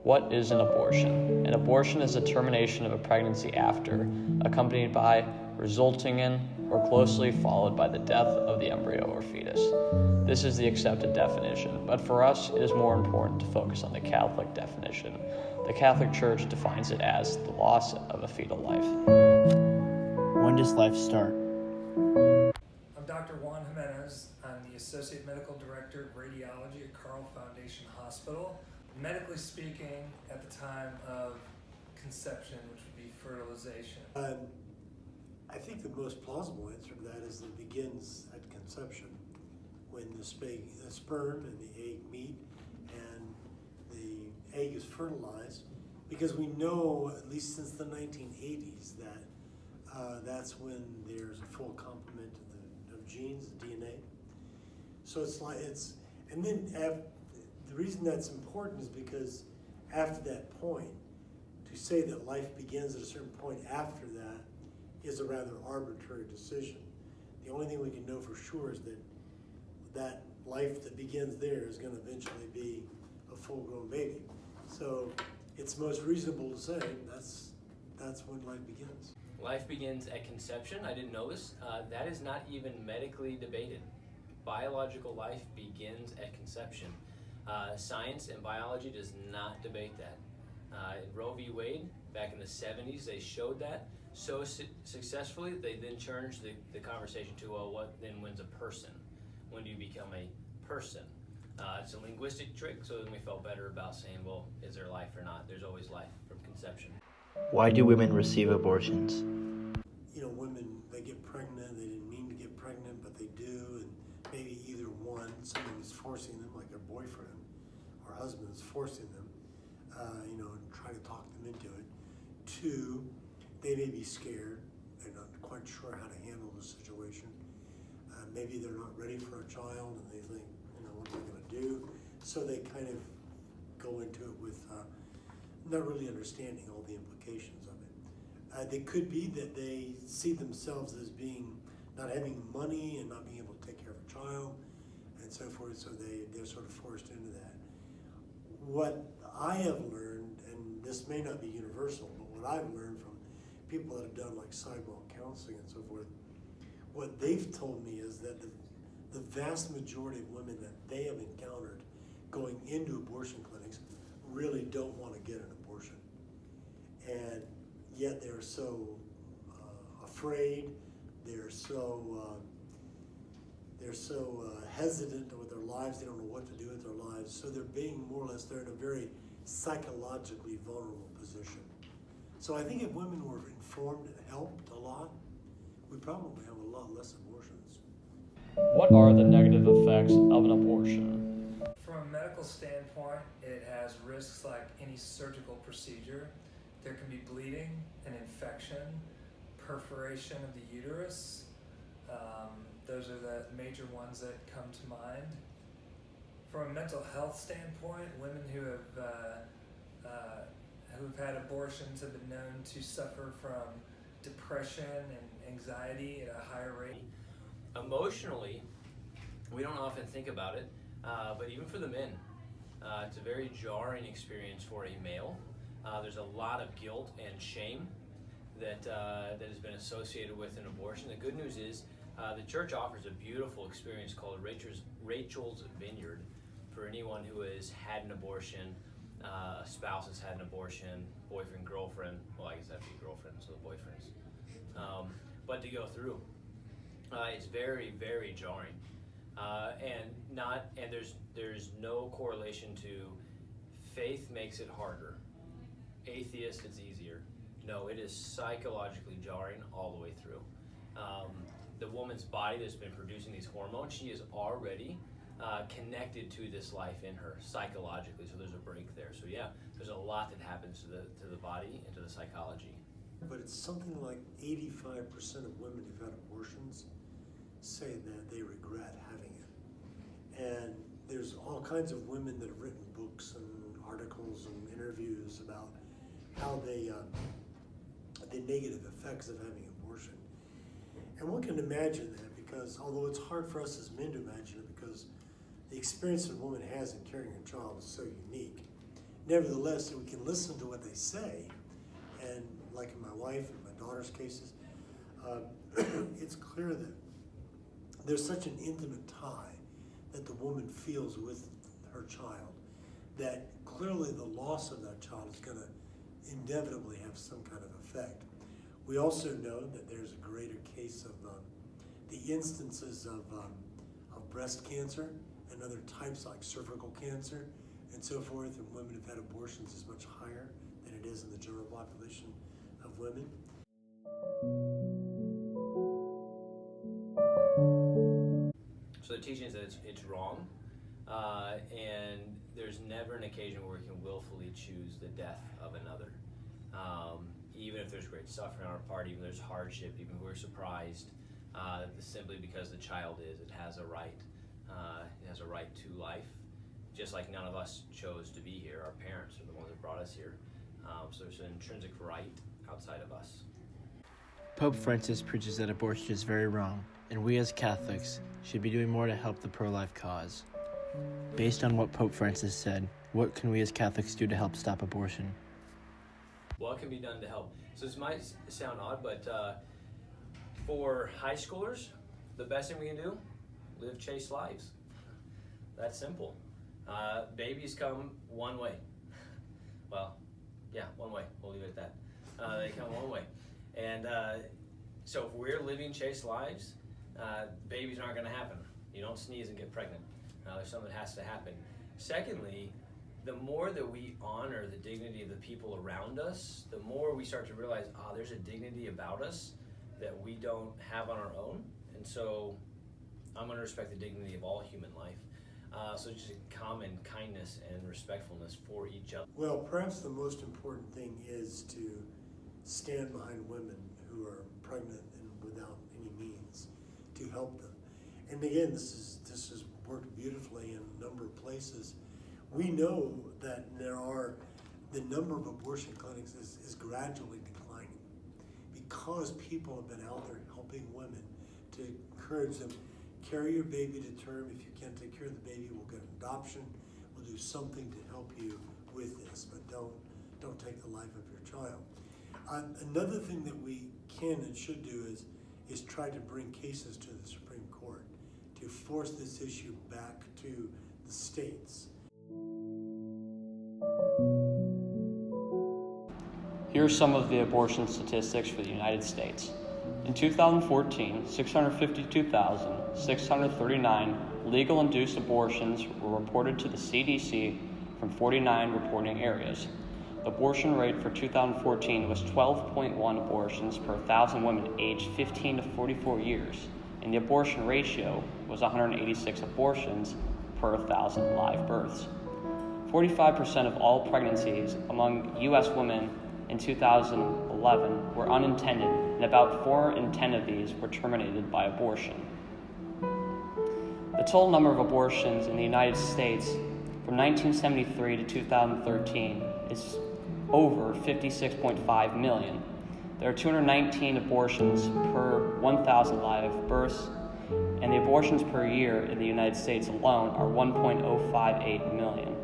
What is an abortion? An abortion is a termination of a pregnancy after, accompanied by, resulting in, or closely followed by the death of the embryo or fetus. This is the accepted definition, but for us it is more important to focus on the Catholic definition. The Catholic Church defines it as the loss of a fetal life. When does life start? I'm Dr. Juan Jimenez. I'm the Associate Medical Director of Radiology at Carle Foundation Hospital. Medically speaking, at the time of conception, which would be fertilization. I think the most plausible answer to that is that it begins at conception, when the sperm and the egg meet and the egg is fertilized, because we know, at least since the 1980s, that that's when there's a full complement of genes, DNA. So the reason that's important is because after that point, to say that life begins at a certain point after that is a rather arbitrary decision. The only thing we can know for sure is that life that begins there is going to eventually be a full-grown baby. So it's most reasonable to say that's when life begins. Life begins at conception. I didn't know this. That is not even medically debated. Biological life begins at conception. Science and biology does not debate that. In Roe v. Wade, back in the 70s, they showed that so successfully, they then changed the conversation to, well, what then when's a person? When do you become a person? It's a linguistic trick, so then we felt better about saying, well, is there life or not? There's always life from conception. Why do women receive abortions? Women, they get pregnant, they didn't mean to get pregnant, but they do, and maybe either one, somebody's forcing them, like their boyfriend or husband is forcing them, and try to talk them into it. Two, they may be scared, they're not quite sure how to handle the situation. Maybe they're not ready for a child and they think, what am I going to do? So they kind of go into it with not really understanding all the implications of it. They could be that they see themselves as not having money and not being able to take care of a child and so forth, so they're sort of forced into that. What I have learned, and this may not be universal, but what I've learned from people that have done like sidewalk counseling and so forth, what they've told me is that the vast majority of women that they have encountered going into abortion clinics really don't want to get an abortion. And yet they're so afraid, they're so hesitant with their lives, they don't know what to do with their lives, so they're being they're in a very psychologically vulnerable position. So I think if women were informed and helped a lot, we'd probably have a lot less abortions. What are the negative effects of an abortion? From a medical standpoint, it has risks like any surgical procedure. There can be bleeding, an infection, perforation of the uterus. Those are the major ones that come to mind. From a mental health standpoint, women who have had abortions have been known to suffer from depression and anxiety at a higher rate. Emotionally, we don't often think about it, but even for the men, it's a very jarring experience for a male. There's a lot of guilt and shame that has been associated with an abortion. The good news is the church offers a beautiful experience called Rachel's Vineyard for anyone who has had an abortion, a spouse has had an abortion, boyfriend, girlfriend, well, I guess that'd be girlfriend, so the boyfriends. But to go through, it's very, very jarring. And there's no correlation to faith makes it harder. Atheist, it's easier. No, it is psychologically jarring all the way through. The woman's body that's been producing these hormones, she is already connected to this life in her psychologically, so there's a break there. So yeah, there's a lot that happens to the body and to the psychology. But it's something like 85% of women who've had abortions say that they regret having it. And there's all kinds of women that have written books and articles and interviews about how the negative effects of having abortion. And one can imagine that because although it's hard for us as men to imagine it because the experience a woman has in carrying a child is so unique, nevertheless, we can listen to what they say, and like in my wife and my daughter's cases, it's clear that there's such an intimate tie that the woman feels with her child that clearly the loss of that child is going to inevitably have some kind of effect. We also know that there's a greater case of the instances of breast cancer and other types like cervical cancer and so forth, and women who've had abortions is much higher than it is in the general population of women. So the teaching is that it's wrong, and there's never an occasion where we can willfully choose the death of another. Even if there's great suffering on our part, even if there's hardship, even if we're surprised, simply because the child it has a right. It has a right to life, just like none of us chose to be here. Our parents are the ones that brought us here. So there's an intrinsic right outside of us. Pope Francis preaches that abortion is very wrong, and we as Catholics should be doing more to help the pro-life cause. Based on what Pope Francis said, what can we as Catholics do to help stop abortion? What can be done to help? So this might sound odd, but for high schoolers, the best thing we can do, live chaste lives. That's simple. Babies come one way. Well, yeah, one way. We'll leave it at that. They come one way. And so if we're living chaste lives, babies aren't going to happen. You don't sneeze and get pregnant. There's something that has to happen. Secondly, the more that we honor the dignity of the people around us, the more we start to realize, there's a dignity about us that we don't have on our own. And so I'm going to respect the dignity of all human life. So just a common kindness and respectfulness for each other. Well, perhaps the most important thing is to stand behind women who are pregnant and without any means to help them. And again, this has worked beautifully in a number of places. We know that the number of abortion clinics is gradually declining because people have been out there helping women to encourage them, carry your baby to term. If you can't take care of the baby, we'll get an adoption. We'll do something to help you with this, but don't take the life of your child. Another thing that we can and should do is try to bring cases to the Supreme Court to force this issue back to the states. Here are some of the abortion statistics for the United States. In 2014, 652,639 legal induced abortions were reported to the CDC from 49 reporting areas. The abortion rate for 2014 was 12.1 abortions per 1,000 women aged 15 to 44 years, and the abortion ratio was 186 abortions per 1,000 live births. 45% of all pregnancies among U.S. women in 2011 were unintended, and about 4 in 10 of these were terminated by abortion. The total number of abortions in the United States from 1973 to 2013 is over 56.5 million. There are 219 abortions per 1,000 live births, and the abortions per year in the United States alone are 1.058 million.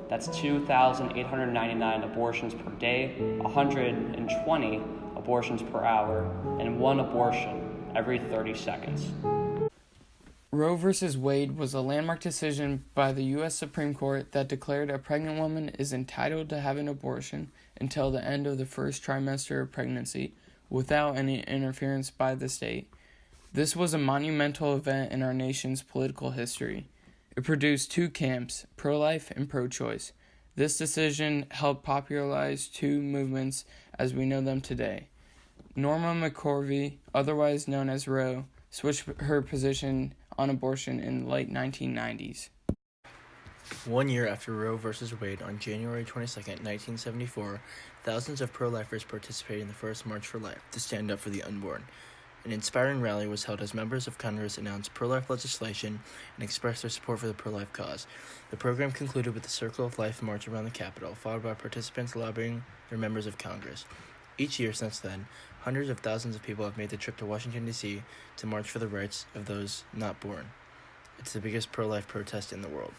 That's 2,899 abortions per day, 120 abortions per hour, and 1 abortion every 30 seconds. Roe v. Wade was a landmark decision by the U.S. Supreme Court that declared a pregnant woman is entitled to have an abortion until the end of the first trimester of pregnancy without any interference by the state. This was a monumental event in our nation's political history. It produced 2 camps, pro-life and pro-choice. This decision helped popularize 2 movements as we know them today. Norma McCorvey, otherwise known as Roe, switched her position on abortion in the late 1990s. 1 year after Roe v. Wade, on January 22, 1974, thousands of pro-lifers participated in the first March for Life to stand up for the unborn. An inspiring rally was held as members of Congress announced pro-life legislation and expressed their support for the pro-life cause. The program concluded with the Circle of Life march around the Capitol, followed by participants lobbying their members of Congress. Each year since then, hundreds of thousands of people have made the trip to Washington, D.C. to march for the rights of those not born. It's the biggest pro-life protest in the world.